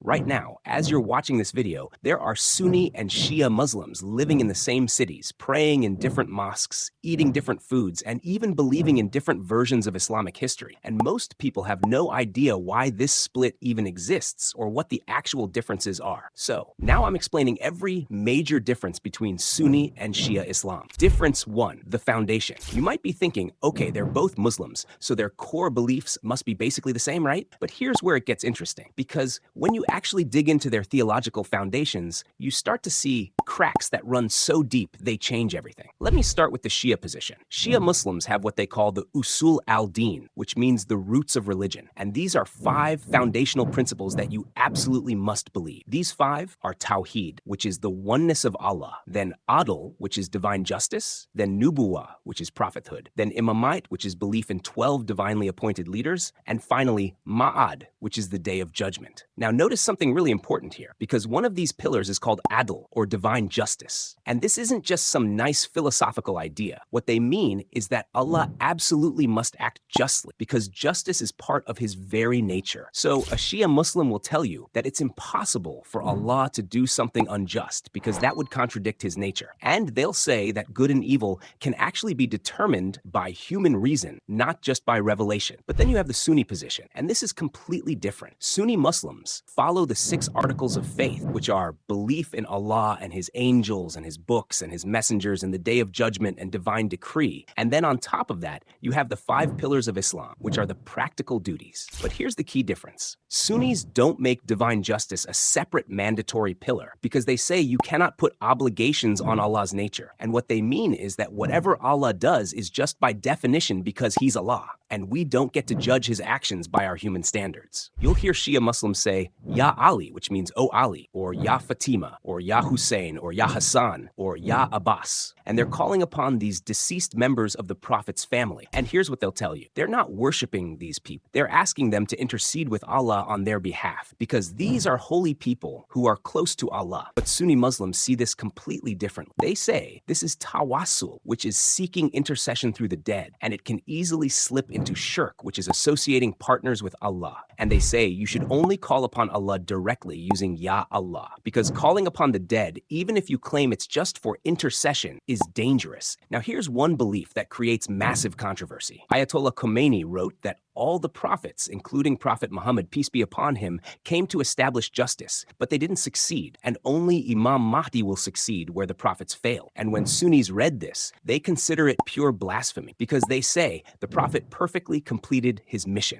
right now, as you're watching this video, there are Sunni and Shia Muslims living in the same cities, praying in different mosques, eating different foods, and even believing in different versions of Islamic history. And most people have no idea why this split even exists or what the actual differences are. So, now I'm explaining every major difference between Sunni and Shia Islam. Difference 1, the foundation. You might be thinking, okay, they're both Muslims, so their core beliefs must be basically the same, right? But here's where it gets interesting, because when you actually dig into their theological foundations, you start to see cracks that run so deep they change everything. Let me start with the Shia position. Shia Muslims have what they call the Usul al-Din, which means the roots of religion. And these are 5 foundational principles that you absolutely must believe. These 5 are Tawheed, which is the oneness of Allah, then Adl, which is divine justice, then Nubuwah, which is prophethood, then Imamite, which is belief in 12 divinely appointed leaders, and finally Ma'ad, which is the day of judgment. Now notice something really important here, because one of these pillars is called Adl, or divine justice. And this isn't just some nice philosophical idea. What they mean is that Allah absolutely must act justly, because justice is part of his very nature. So a Shia Muslim will tell you that it's impossible for Allah to do something unjust, because that would contradict his nature. And they'll say that good and evil can actually be determined by human reason, not just by revelation. But then you have the Sunni position, and this is completely different. Sunni Muslims follow the 6 articles of faith, which are belief in Allah and his angels and his books and his messengers and the day of judgment and divine decree. And then on top of that, you have the 5 pillars of Islam, which are the practical duties. But here's the key difference. Sunnis don't make divine justice a separate mandatory pillar, because they say you cannot put obligations on Allah's nature. And what they mean is that whatever Allah does is just by definition because he's Allah, and we don't get to judge his actions by our human standards. You'll hear Shia Muslims say, Ya Ali, which means O Ali, or Ya Fatima, or Ya Hussein, or Ya Hassan, or Ya Abbas. And they're calling upon these deceased members of the Prophet's family. And here's what they'll tell you. They're not worshiping these people. They're asking them to intercede with Allah on their behalf, because these are holy people who are close to Allah. But Sunni Muslims see this completely differently. They say this is tawassul, which is seeking intercession through the dead, and it can easily slip into shirk, which is associating partners with Allah. And they say you should only call upon Allah directly using Ya Allah, because calling upon the dead, even if you claim it's just for intercession, is dangerous. Now here's one belief that creates massive controversy. Ayatollah Khomeini wrote that all the prophets, including Prophet Muhammad, peace be upon him, came to establish justice, but they didn't succeed, and only Imam Mahdi will succeed where the prophets fail. And when Sunnis read this, they consider it pure blasphemy, because they say the prophet perfectly completed his mission.